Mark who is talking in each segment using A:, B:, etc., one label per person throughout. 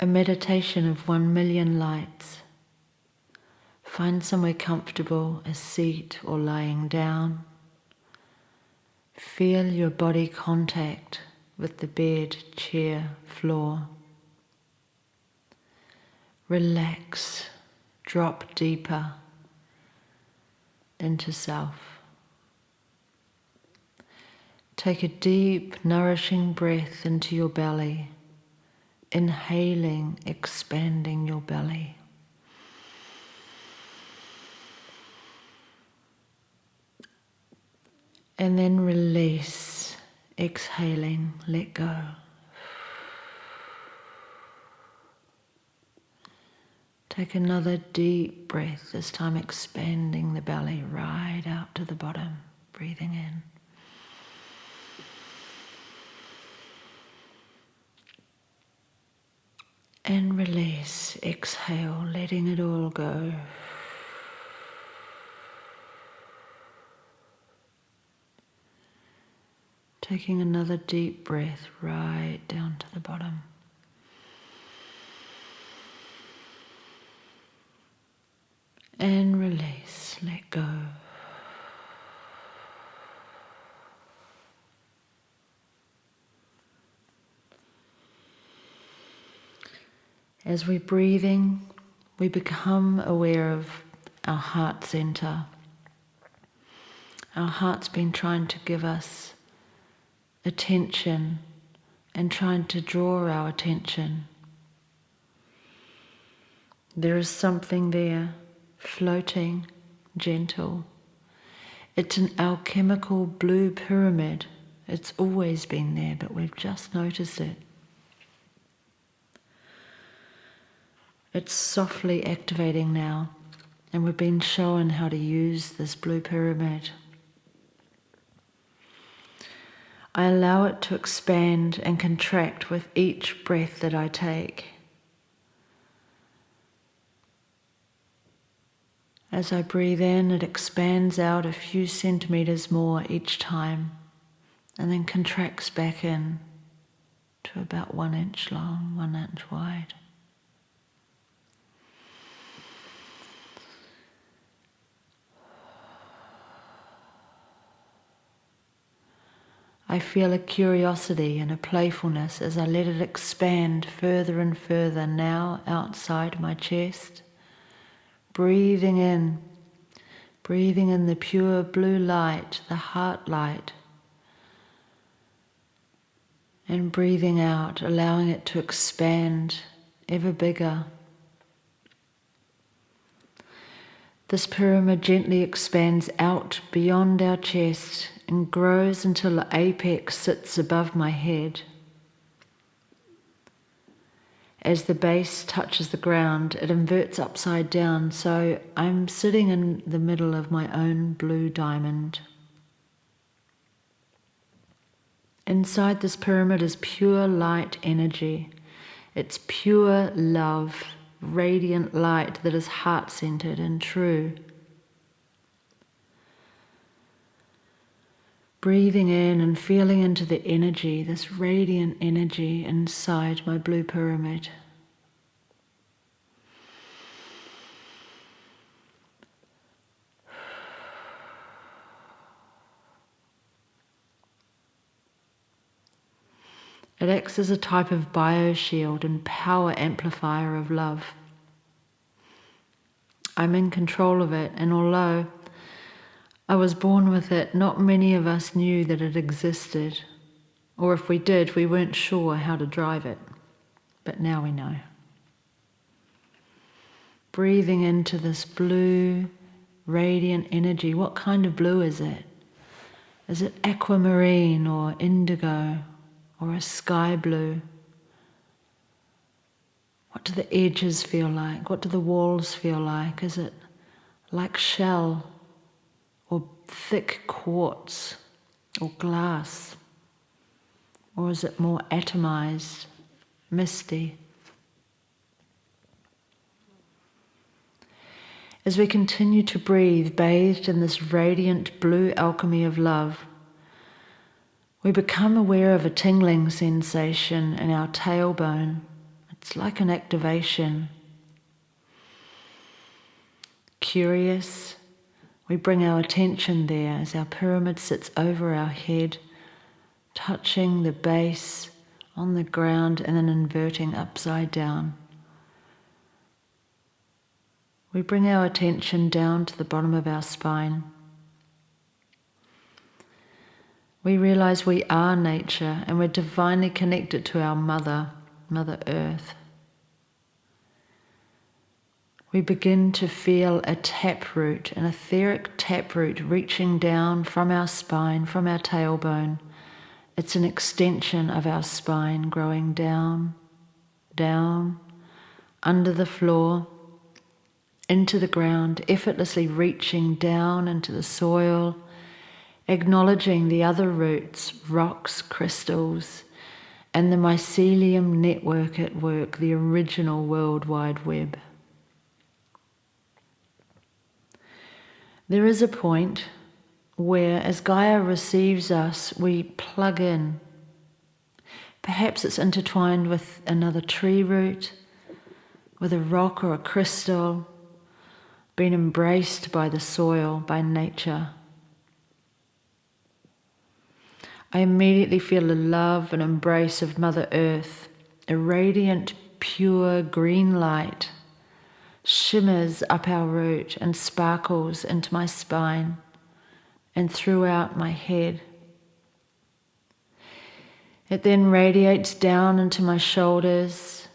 A: a meditation of 1,000,000 lights. Find somewhere comfortable, a seat or lying down. Feel your body contact with the bed, chair, floor. Relax, drop deeper into self. Take a deep, nourishing breath into your belly, inhaling, expanding your belly. And then release, exhaling, let go. Take another deep breath, this time expanding the belly right out to the bottom, breathing in. And release, exhale, letting it all go. Taking another deep breath right down to the bottom. And release, let go. As we're breathing, we become aware of our heart center. Our heart's been trying to give us attention and trying to draw our attention. There is something there, floating, gentle. It's an alchemical blue pyramid. It's always been there, but we've just noticed it. It's softly activating now, and we've been shown how to use this blue pyramid. I allow it to expand and contract with each breath that I take. As I breathe in, it expands out a few centimeters more each time, and then contracts back in to about 1 inch long, 1 inch wide. I feel a curiosity and a playfulness as I let it expand further and further, now outside my chest. Breathing in the pure blue light, the heart light. And breathing out, allowing it to expand ever bigger. This pyramid gently expands out beyond our chest and grows until the apex sits above my head. As the base touches the ground, it inverts upside down, so I'm sitting in the middle of my own blue diamond. Inside this pyramid is pure light energy. It's pure love, radiant light that is heart-centered and true. Breathing in and feeling into the energy, this radiant energy inside my blue pyramid. It acts as a type of bioshield and power amplifier of love. I'm in control of it, and although I was born with it, not many of us knew that it existed, or if we did, we weren't sure how to drive it, but now we know. Breathing into this blue, radiant energy. What kind of blue is it? Is it aquamarine or indigo or a sky blue? What do the edges feel like? What do the walls feel like? Is it like shell or thick quartz or glass? Or is it more atomized, misty? As we continue to breathe, bathed in this radiant blue alchemy of love, we become aware of a tingling sensation in our tailbone, a It's like an activation. Curious, we bring our attention there as our pyramid sits over our head, touching the base on the ground and then inverting upside down. We bring our attention down to the bottom of our spine. We realize we are nature and we're divinely connected to our Mother Earth. We begin to feel a taproot, an etheric taproot reaching down from our spine, from our tailbone. It's an extension of our spine, growing down, down, under the floor, into the ground, effortlessly reaching down into the soil, acknowledging the other roots, rocks, crystals, and the mycelium network at work, the original World Wide Web. There is a point where, as Gaia receives us, we plug in. Perhaps it's intertwined with another tree root, with a rock or a crystal, being embraced by the soil, by nature. I immediately feel the love and embrace of Mother Earth, a radiant, pure green light shimmers up our root and sparkles into my spine and throughout my head. It then radiates down into my shoulders.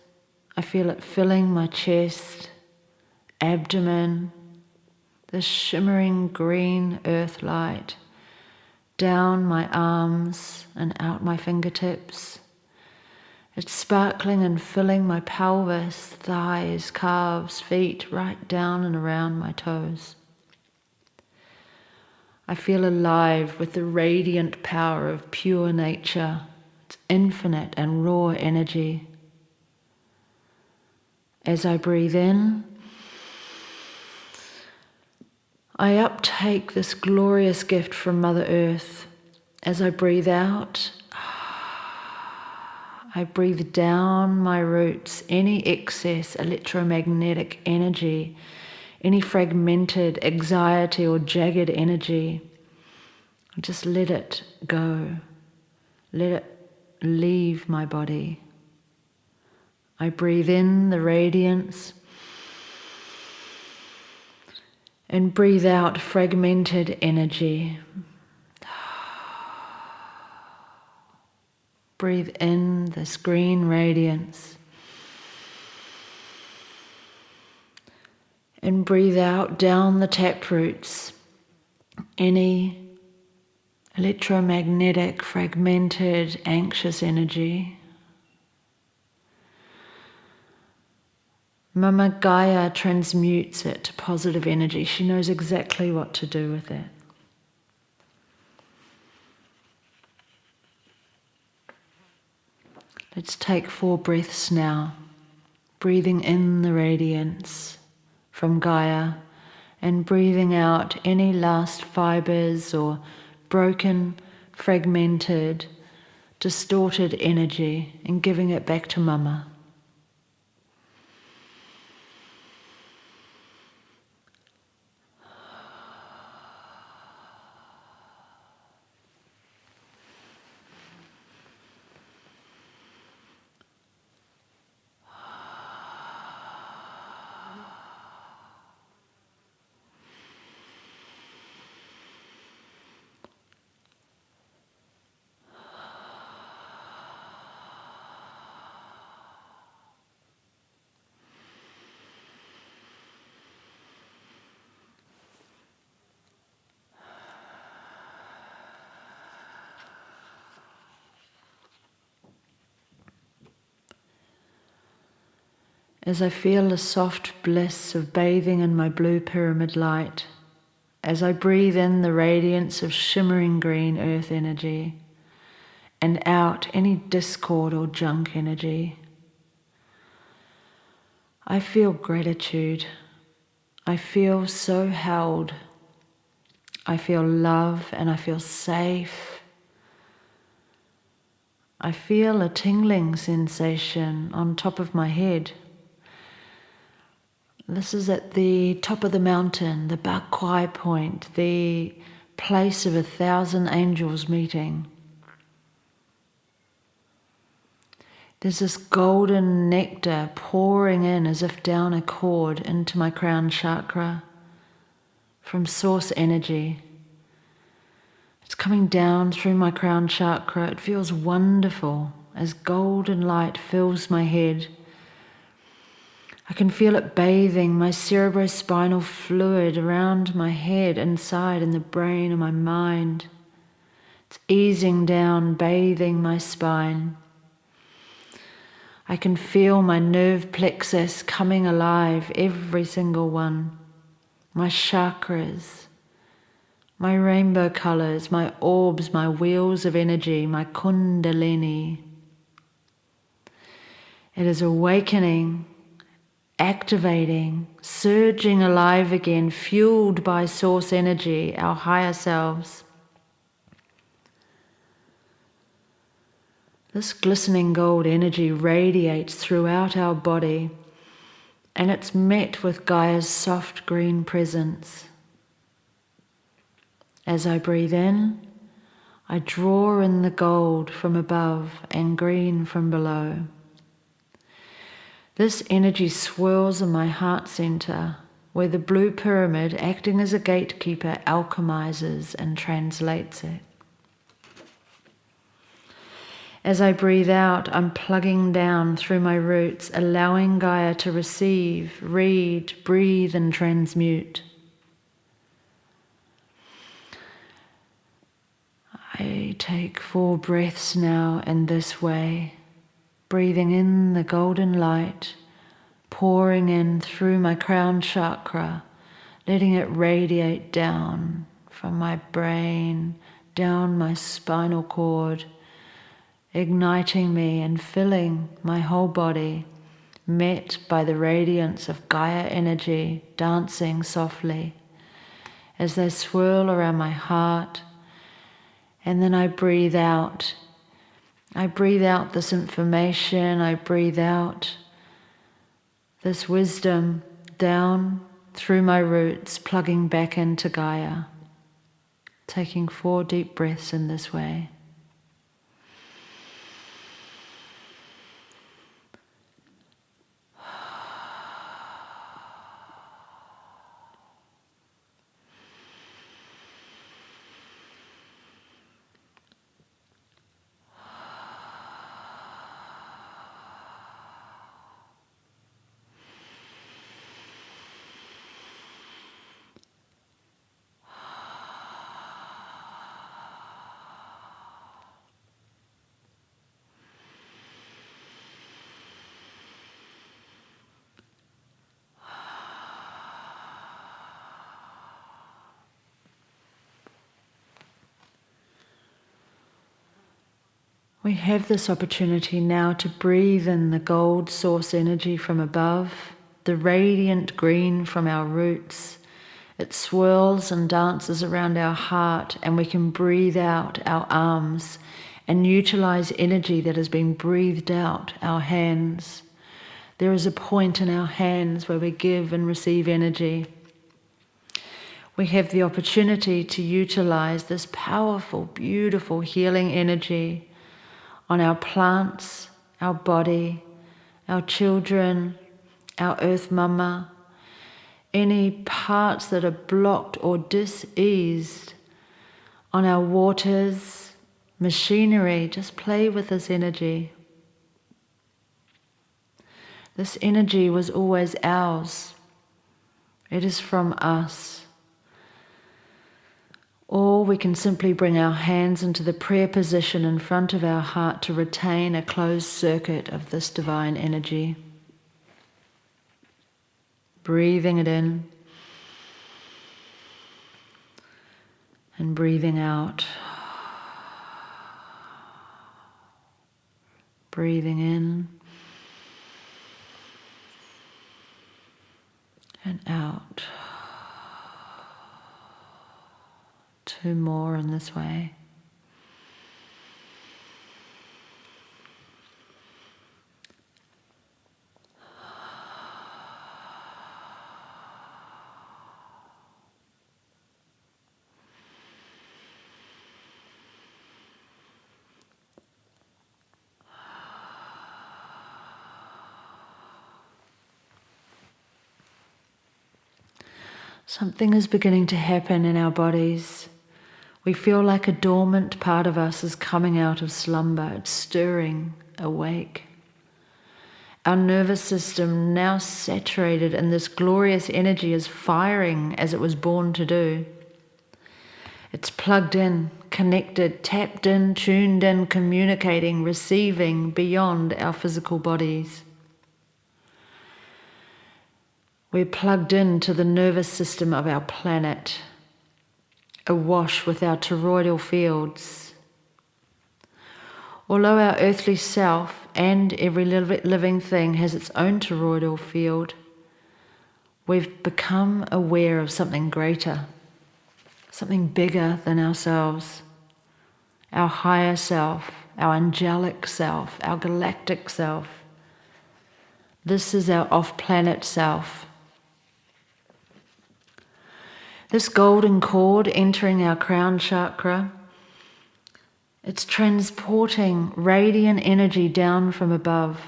A: I feel it filling my chest, abdomen, the shimmering green earth light, down my arms and out my fingertips. It's sparkling and filling my pelvis, thighs, calves, feet, right down and around my toes. I feel alive with the radiant power of pure nature. It's infinite and raw energy. As I breathe in, I uptake this glorious gift from Mother Earth. As I breathe out, I breathe down my roots, any excess electromagnetic energy, any fragmented anxiety or jagged energy. Just let it go. Let it leave my body. I breathe in the radiance and breathe out fragmented energy. Breathe in this green radiance and breathe out down the taproots any electromagnetic, fragmented, anxious energy. Mama Gaia transmutes it to positive energy. She knows exactly what to do with it. Let's take 4 breaths now, breathing in the radiance from Gaia and breathing out any last fibers or broken, fragmented, distorted energy and giving it back to Mama. As I feel the soft bliss of bathing in my blue pyramid light, as I breathe in the radiance of shimmering green earth energy, and out any discord or junk energy, I feel gratitude. I feel so held. I feel love and I feel safe. I feel a tingling sensation on top of my head. This is at the top of the mountain, the Bakwai point, the place of 1,000 angels meeting. There's this golden nectar pouring in as if down a cord into my crown chakra from source energy. It's coming down through my crown chakra. It feels wonderful as golden light fills my head. I can feel it bathing my cerebrospinal fluid around my head, inside in the brain and my mind. It's easing down, bathing my spine. I can feel my nerve plexus coming alive, every single one. My chakras, my rainbow colors, my orbs, my wheels of energy, my kundalini. It is awakening, activating, surging alive again, fueled by source energy, our higher selves. This glistening gold energy radiates throughout our body, and it's met with Gaia's soft green presence. As I breathe in, I draw in the gold from above and green from below. This energy swirls in my heart center, where the blue pyramid, acting as a gatekeeper, alchemizes and translates it. As I breathe out, I'm plugging down through my roots, allowing Gaia to receive, read, breathe, and transmute. I take 4 breaths now in this way, breathing in the golden light, pouring in through my crown chakra, letting it radiate down from my brain, down my spinal cord, igniting me and filling my whole body, met by the radiance of Gaia energy dancing softly as they swirl around my heart. And then I breathe out. I breathe out this information. I breathe out this wisdom down through my roots, plugging back into Gaia. Taking 4 deep breaths in this way. We have this opportunity now to breathe in the gold source energy from above, the radiant green from our roots. It swirls and dances around our heart, and we can breathe out our arms and utilize energy that has been breathed out, our hands. There is a point in our hands where we give and receive energy. We have the opportunity to utilize this powerful, beautiful healing energy on our plants, our body, our children, our earth mama, any parts that are blocked or diseased, on our waters, machinery. Just play with this energy. This energy was always ours. It is from us. Or we can simply bring our hands into the prayer position in front of our heart to retain a closed circuit of this divine energy. Breathing it in and breathing out. Breathing in and out. 2 more in this way. Something is beginning to happen in our bodies. We feel like a dormant part of us is coming out of slumber. It's stirring awake. Our nervous system, now saturated in this glorious energy, is firing as it was born to do. It's plugged in, connected, tapped in, tuned in, communicating, receiving beyond our physical bodies. We're plugged into the nervous system of our planet, awash with our toroidal fields. Although our earthly self and every living thing has its own toroidal field, we've become aware of something greater, something bigger than ourselves, our higher self, our angelic self, our galactic self. This is our off-planet self. This golden cord entering our crown chakra, it's transporting radiant energy down from above.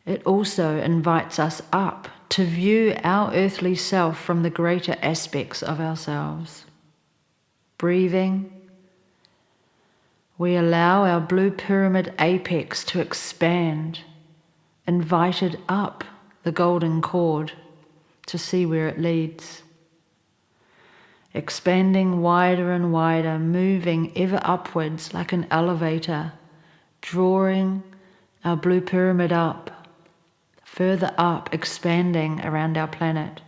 A: It also invites us up to view our earthly self from the greater aspects of ourselves. Breathing, we allow our blue pyramid apex to expand, invited up the golden cord to see where it leads. Expanding wider and wider, moving ever upwards like an elevator, drawing our blue pyramid up, further up, expanding around our planet.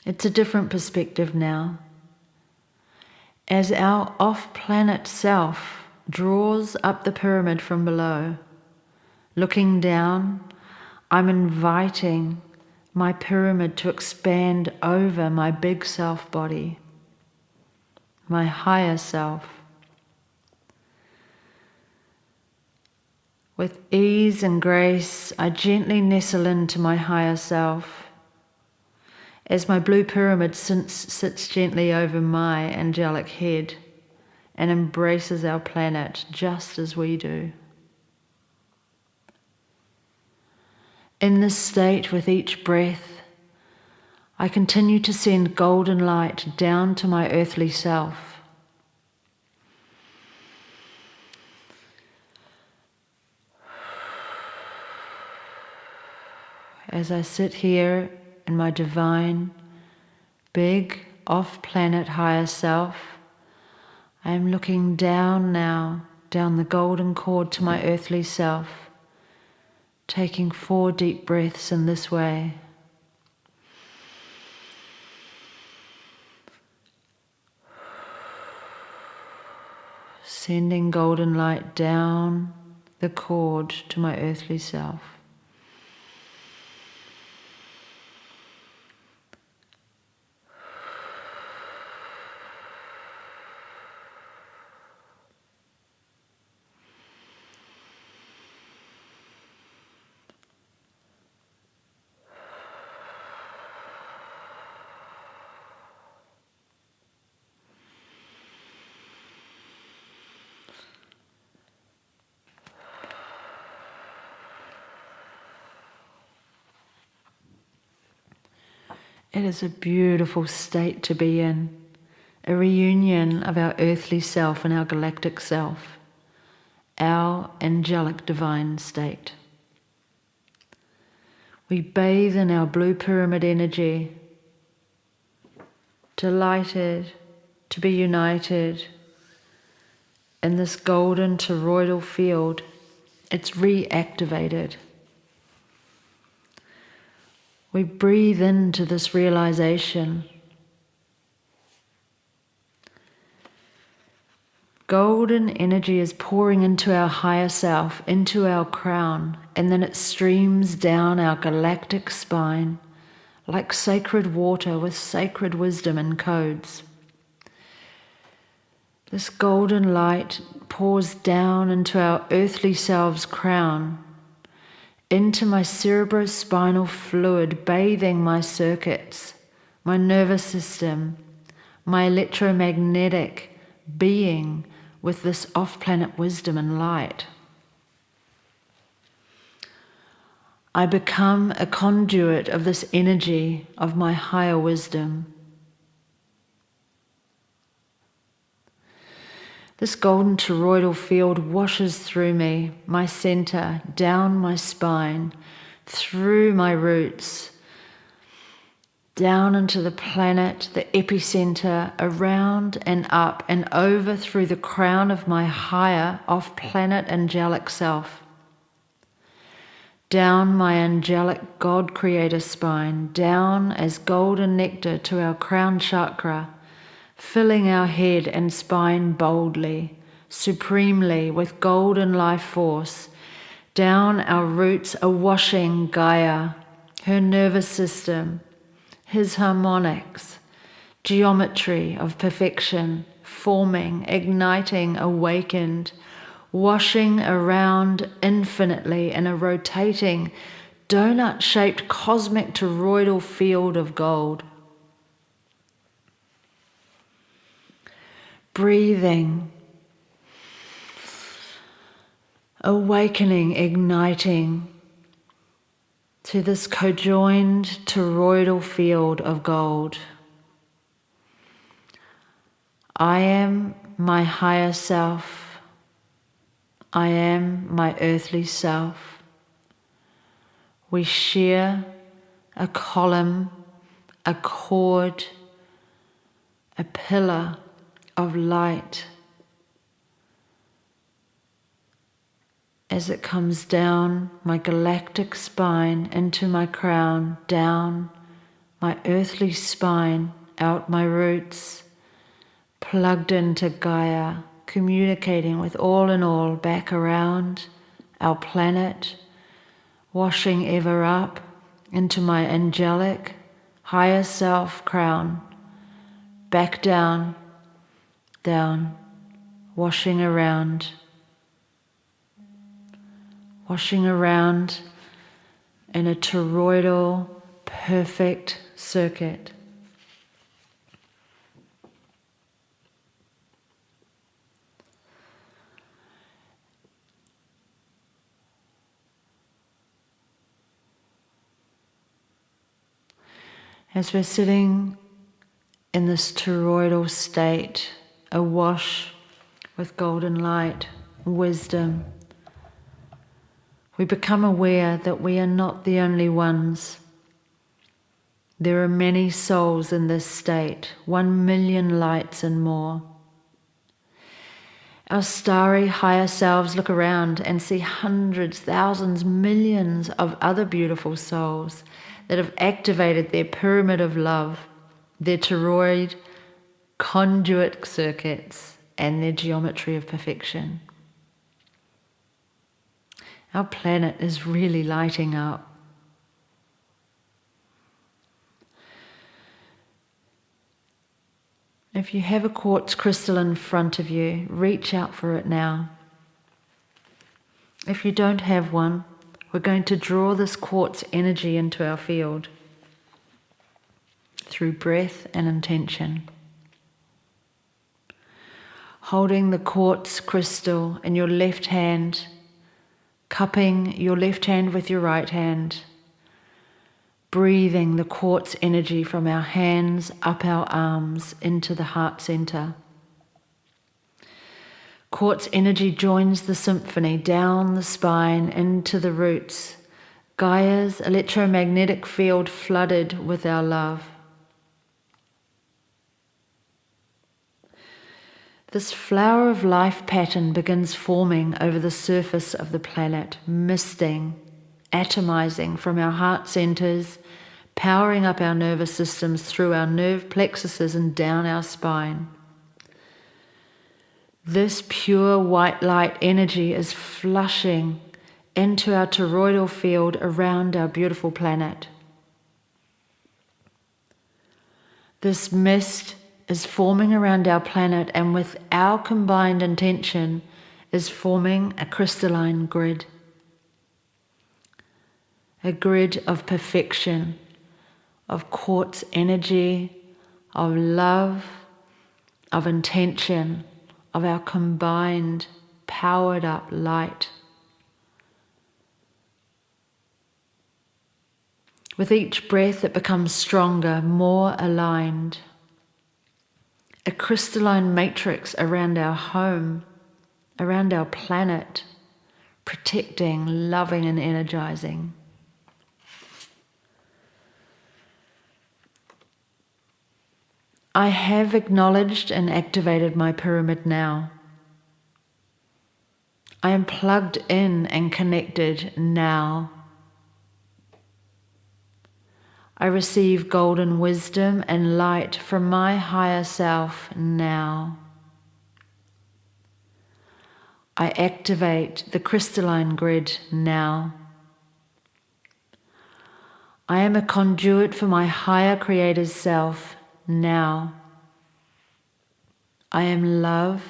A: It's a different perspective now. As our off-planet self draws up the pyramid from below, looking down, I'm inviting my pyramid to expand over my big self body, my higher self. With ease and grace, I gently nestle into my higher self as my blue pyramid sits gently over my angelic head and embraces our planet just as we do. In this state, with each breath, I continue to send golden light down to my earthly self. As I sit here in my divine, big, off-planet higher self, I am looking down now, down the golden cord to my earthly self, taking 4 deep breaths in this way. Sending golden light down the cord to my earthly self. It is a beautiful state to be in, a reunion of our earthly self and our galactic self, our angelic divine state. We bathe in our blue pyramid energy, delighted to be united in this golden toroidal field. It's reactivated. We breathe into this realization. Golden energy is pouring into our higher self, into our crown, and then it streams down our galactic spine like sacred water with sacred wisdom and codes. This golden light pours down into our earthly self's crown, into my cerebrospinal fluid, bathing my circuits, my nervous system, my electromagnetic being with this off-planet wisdom and light. I become a conduit of this energy of my higher wisdom. This golden toroidal field washes through me, my center, down my spine, through my roots, down into the planet, the epicenter, around and up and over through the crown of my higher off-planet angelic self. Down my angelic God Creator spine, down as golden nectar to our crown chakra, filling our head and spine boldly, supremely with golden life force, down our roots a washing Gaia, her nervous system, his harmonics, geometry of perfection, forming, igniting, awakened, washing around infinitely in a rotating, donut-shaped cosmic toroidal field of gold. Breathing, awakening, igniting to this conjoined toroidal field of gold. I am my higher self. I am my earthly self. We share a column, a cord, a pillar of light as it comes down my galactic spine into my crown, down my earthly spine, out my roots, plugged into Gaia, communicating with all in all, back around our planet, washing ever up into my angelic higher self crown, back down, down, washing around in a toroidal, perfect circuit. As we're sitting in this toroidal state, awash with golden light, wisdom, we become aware that we are not the only ones. There are many souls in this state, 1 million lights and more. Our starry higher selves look around and see hundreds, thousands, millions of other beautiful souls that have activated their pyramid of love, their toroid conduit circuits, and their geometry of perfection. Our planet is really lighting up. If you have a quartz crystal in front of you, reach out for it now. If you don't have one, we're going to draw this quartz energy into our field through breath and intention. Holding the quartz crystal in your left hand, cupping your left hand with your right hand, breathing the quartz energy from our hands up our arms into the heart center. Quartz energy joins the symphony down the spine into the roots, Gaia's electromagnetic field flooded with our love. This flower of life pattern begins forming over the surface of the planet, misting, atomizing from our heart centers, powering up our nervous systems through our nerve plexuses and down our spine. This pure white light energy is flushing into our toroidal field around our beautiful planet. This mist is forming around our planet, and with our combined intention is forming a crystalline grid. A grid of perfection, of quartz energy, of love, of intention, of our combined, powered up light. With each breath it becomes stronger, more aligned. A crystalline matrix around our home, around our planet, protecting, loving and energizing. I have acknowledged and activated my pyramid now. I am plugged in and connected now. I receive golden wisdom and light from my higher self now. I activate the crystalline grid now. I am a conduit for my higher creator's self now. I am love.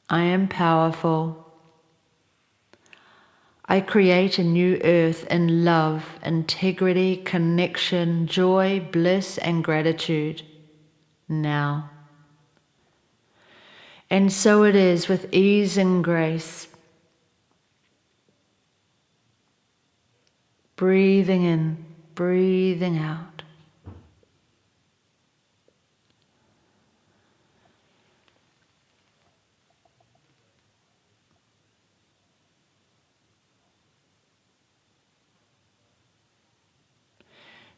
A: I am powerful. I create a new earth in love, integrity, connection, joy, bliss, and gratitude now. And so it is with ease and grace. Breathing in, breathing out.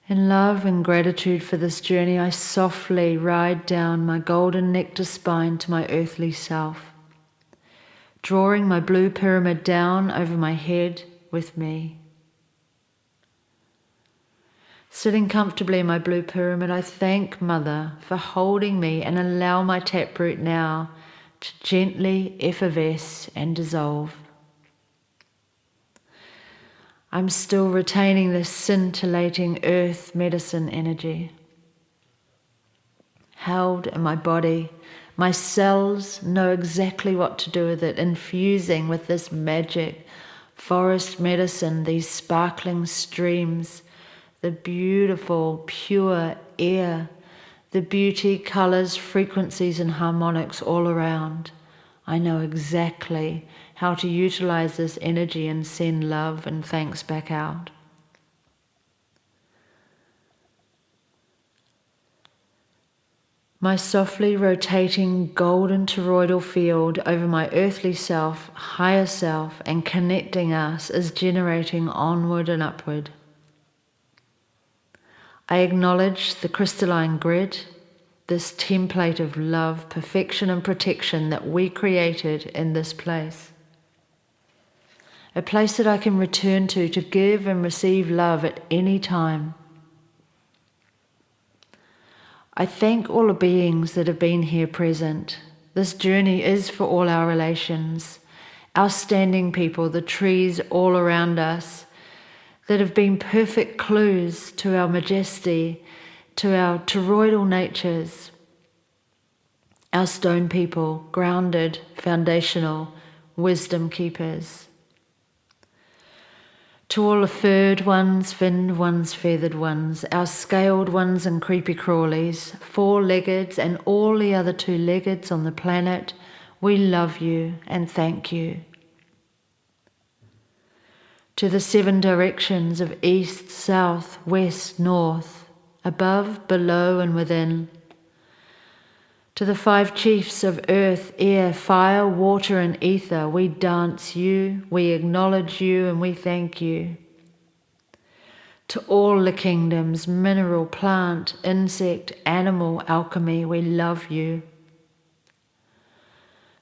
A: In love and gratitude for this journey, I softly ride down my golden nectar spine to my earthly self, drawing my blue pyramid down over my head with me. Sitting comfortably in my blue pyramid, I thank Mother for holding me and allow my taproot now to gently effervesce and dissolve. I'm still retaining this scintillating earth medicine energy. Held in my body, my cells know exactly what to do with it, infusing with this magic forest medicine, these sparkling streams, the beautiful, pure air, the beauty, colors, frequencies, and harmonics all around. I know exactly how to utilize this energy and send love and thanks back out. My softly rotating golden toroidal field over my earthly self, higher self, and connecting us is generating onward and upward. I acknowledge the crystalline grid, this template of love, perfection and protection that we created in this place. A place that I can return to give and receive love at any time. I thank all the beings that have been here present. This journey is for all our relations, our standing people, the trees all around us, that have been perfect clues to our majesty, to our toroidal natures, our stone people, grounded, foundational, wisdom keepers. To all the furred ones, finned ones, feathered ones, our scaled ones and creepy crawlies, four-leggeds and all the other two-leggeds on the planet, we love you and thank you. To the 7 directions of east, south, west, north, above, below and within. To the 5 chiefs of earth, air, fire, water and ether, we dance you, we acknowledge you and we thank you. To all the kingdoms, mineral, plant, insect, animal, alchemy, we love you.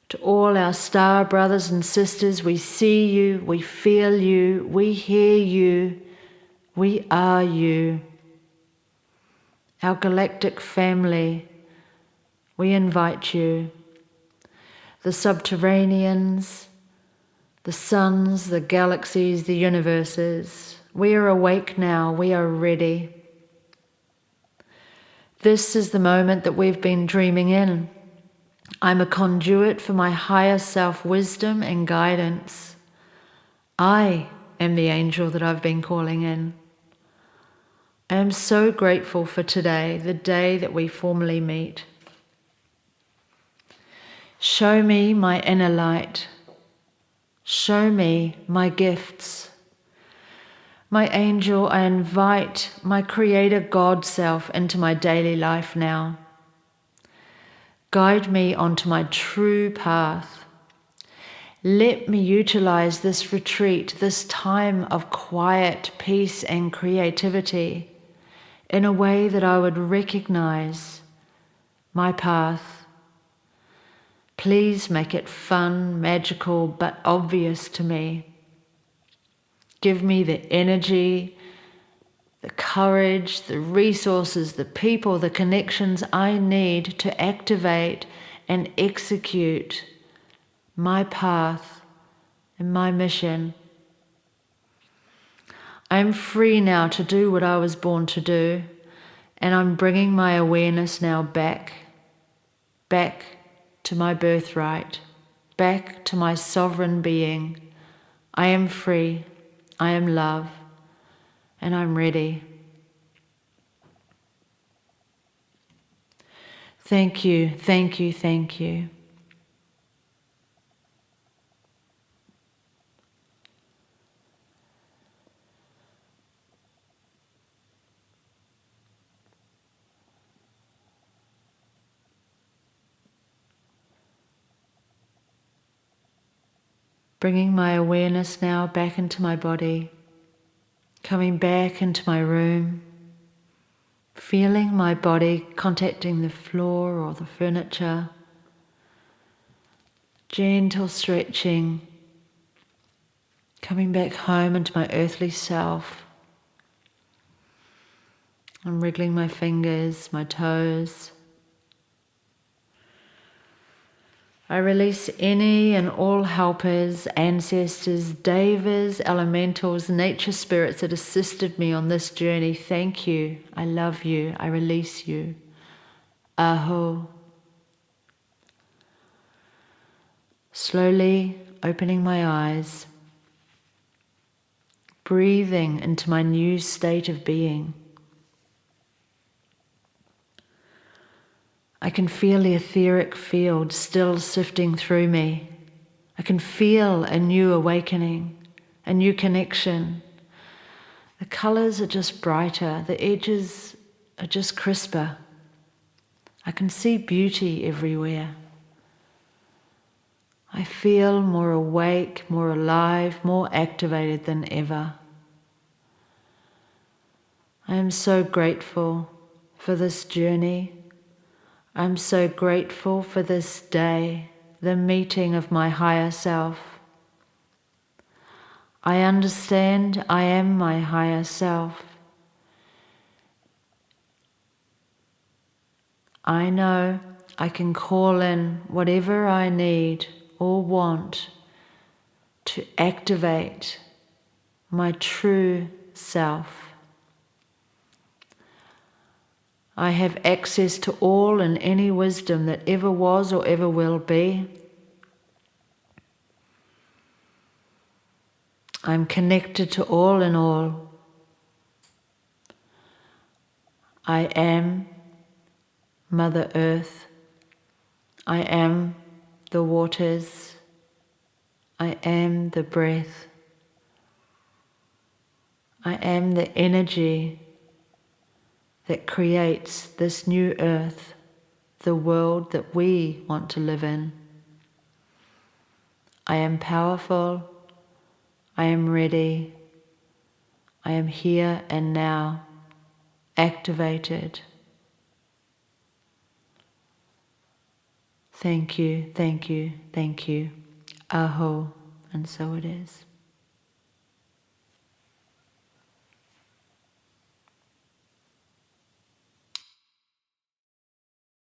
A: To all our star brothers and sisters, we see you, we feel you, we hear you, we are you. Our galactic family, we invite you. The subterraneans, the suns, the galaxies, the universes, we are awake now, we are ready. This is the moment that we've been dreaming in. I'm a conduit for my higher self wisdom and guidance. I am the angel that I've been calling in. I am so grateful for today, the day that we formally meet. Show me my inner light. Show me my gifts. My angel, I invite my Creator God self into my daily life now. Guide me onto my true path. Let me utilize this retreat, this time of quiet, peace and creativity in a way that I would recognize my path. Please make it fun, magical, but obvious to me. Give me the energy, the courage, the resources, the people, the connections I need to activate and execute my path and my mission. I'm free now to do what I was born to do, and I'm bringing my awareness now back to my birthright, back to my sovereign being. I am free, I am love, and I'm ready. Thank you, thank you, thank you. Bringing my awareness now back into my body, coming back into my room, feeling my body contacting the floor or the furniture, gentle stretching, coming back home into my earthly self. I'm wriggling my fingers, my toes. I release any and all helpers, ancestors, devas, elementals, nature spirits that assisted me on this journey. Thank you. I love you. I release you. Aho. Slowly opening my eyes, breathing into my new state of being. I can feel the etheric field still sifting through me. I can feel a new awakening, a new connection. The colors are just brighter, the edges are just crisper. I can see beauty everywhere. I feel more awake, more alive, more activated than ever. I am so grateful for this journey. I'm so grateful for this day, the meeting of my higher self. I understand I am my higher self. I know I can call in whatever I need or want to activate my true self. I have access to all and any wisdom that ever was or ever will be. I'm connected to all in all. I am Mother Earth. I am the waters. I am the breath. I am the energy that creates this new earth, the world that we want to live in. I am powerful. I am ready. I am here and now, activated. Thank you, thank you, thank you. Aho, and so it is.